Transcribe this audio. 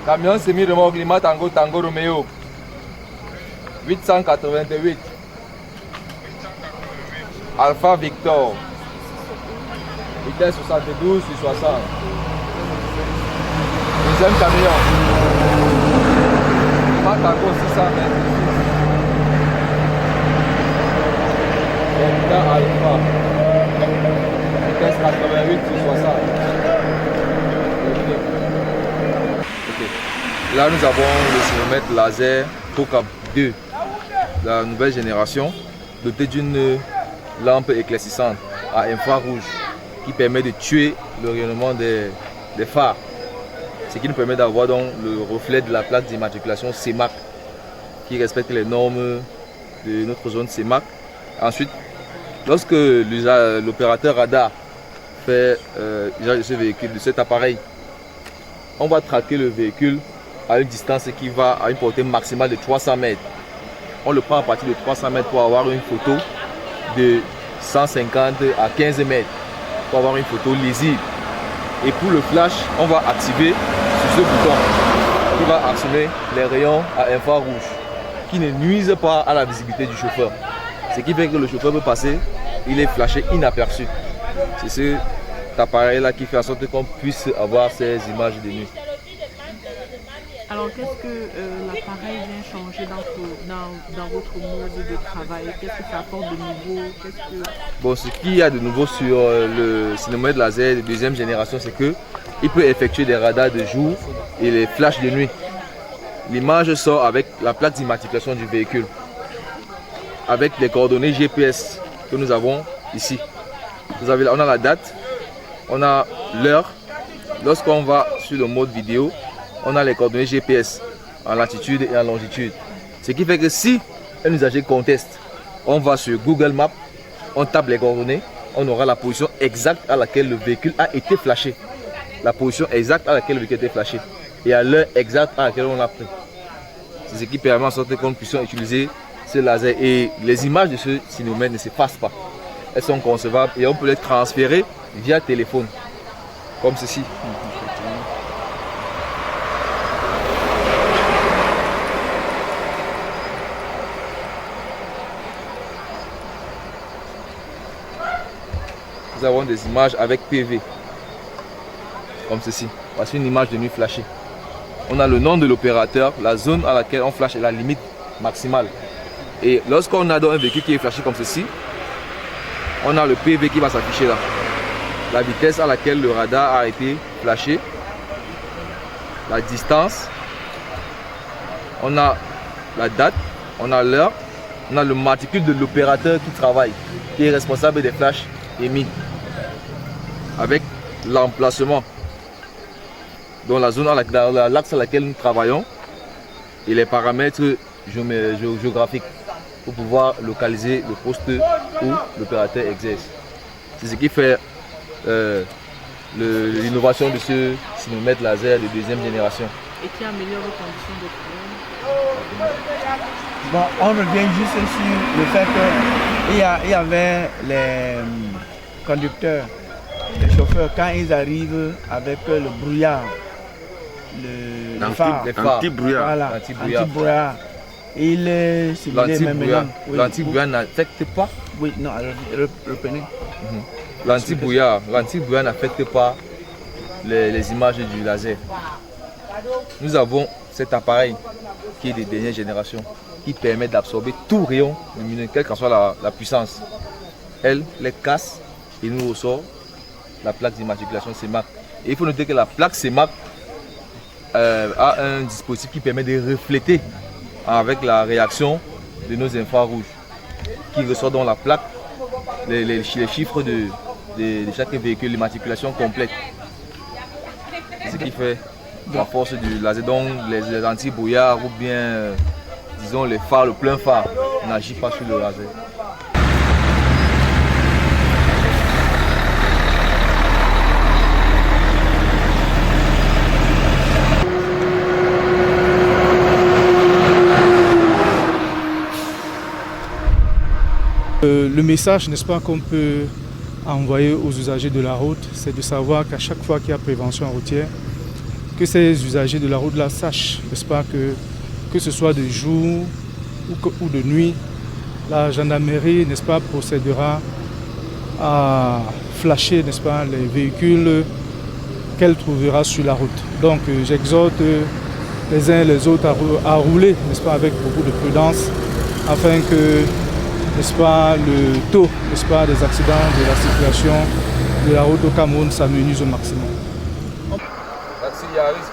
Camion semi-remorque Lima Tango Tango Romeo. 888. Alpha Victor. Vitesse 72 sur 60. Deuxième camion. Lima Tango 626. Delta Alpha. Vitesse 88 sur 60. Okay. Là nous avons le cinémètre laser Procap 2, la nouvelle génération, doté d'une lampe éclaircissante à infrarouge qui permet de tuer le rayonnement des phares, ce qui nous permet d'avoir donc le reflet de la plaque d'immatriculation CEMAC qui respecte les normes de notre zone CEMAC. Ensuite, lorsque l'opérateur radar fait usage de ce véhicule, de cet appareil, on va traquer le véhicule à une distance qui va à une portée maximale de 300 mètres. On le prend à partir de 300 mètres pour avoir une photo de 150 à 15 mètres, pour avoir une photo lisible. Et pour le flash, on va activer sur ce bouton qui va actionner les rayons à infrarouge qui ne nuisent pas à la visibilité du chauffeur. Ce qui fait que le chauffeur peut passer, il est flashé inaperçu. C'est cet appareil-là qui fait en sorte qu'on puisse avoir ces images de nuit. Alors, qu'est-ce que l'appareil vient changer dans votre mode de travail? Qu'est-ce que ça apporte de nouveau? Bon, ce qu'il y a de nouveau sur le cinémètre laser de deuxième génération, c'est qu'il peut effectuer des radars de jour et les flashs de nuit. L'image sort avec la plaque d'immatriculation du véhicule, avec les coordonnées GPS que nous avons ici. On a la date, on a l'heure. Lorsqu'on va sur le mode vidéo, on a les coordonnées GPS en latitude et en longitude. Ce qui fait que si un usager conteste, on va sur Google Maps, on tape les coordonnées, on aura la position exacte à laquelle le véhicule a été flashé. La position exacte à laquelle le véhicule a été flashé. Et à l'heure exacte à laquelle on l'a pris. C'est ce qui permet en sorte qu'on puisse utiliser ce laser. Et les images de ce cinémètre ne s'effacent pas. Elles sont concevables et on peut les transférer via téléphone. Comme ceci. Nous avons des images avec PV, comme ceci. Voici une image de nuit flashée. On a le nom de l'opérateur, la zone à laquelle on flash est la limite maximale. Et lorsqu'on a donc un véhicule qui est flashé comme ceci, on a le PV qui va s'afficher là. La vitesse à laquelle le radar a été flashé, la distance, on a la date, on a l'heure, on a le matricule de l'opérateur qui travaille, qui est responsable des flashs émis, avec l'emplacement dans la zone, dans l'axe à laquelle nous travaillons et les paramètres géographiques pour pouvoir localiser le poste où l'opérateur exerce. C'est ce qui fait l'innovation de ce cinémètre laser de deuxième génération. Et qui améliore les conditions de travail. Bon, on revient juste sur le fait qu'il y avait les conducteurs, les chauffeurs, quand ils arrivent avec le brouillard, le phare, l'anti-brouillard. Voilà, anti-brouillard. Il est simulé même maintenant. L'anti-brouillard n'affecte pas. Oui, non, reprenez. L'anti-brouillard n'affecte pas les images du laser. Nous avons cet appareil qui est de dernière génération, qui permet d'absorber tout rayon lumineux, quelle qu'en soit la puissance. Elle les casse et nous ressort la plaque d'immatriculation CEMAC. Et il faut noter que la plaque CEMAC a un dispositif qui permet de refléter avec la réaction de nos infrarouges, qui ressort dans la plaque les chiffres de chaque véhicule, l'immatriculation complète. Ce qui fait la force du laser, donc les anti-brouillards ou bien disons les phares, le plein phare n'agit pas sur le laser. Le message, n'est-ce pas, qu'on peut envoyer aux usagers de la route, c'est de savoir qu'à chaque fois qu'il y a prévention routière, que ces usagers de la route-là sachent, n'est-ce pas, que ce soit de jour ou de nuit, la gendarmerie, n'est-ce pas, procédera à flasher, n'est-ce pas, les véhicules qu'elle trouvera sur la route. Donc j'exhorte les uns et les autres à rouler, n'est-ce pas, avec beaucoup de prudence, afin que, n'est-ce pas, le taux, n'est-ce pas, des accidents de la circulation de la route au Cameroun s'amenuise au maximum. Taxi Yaris,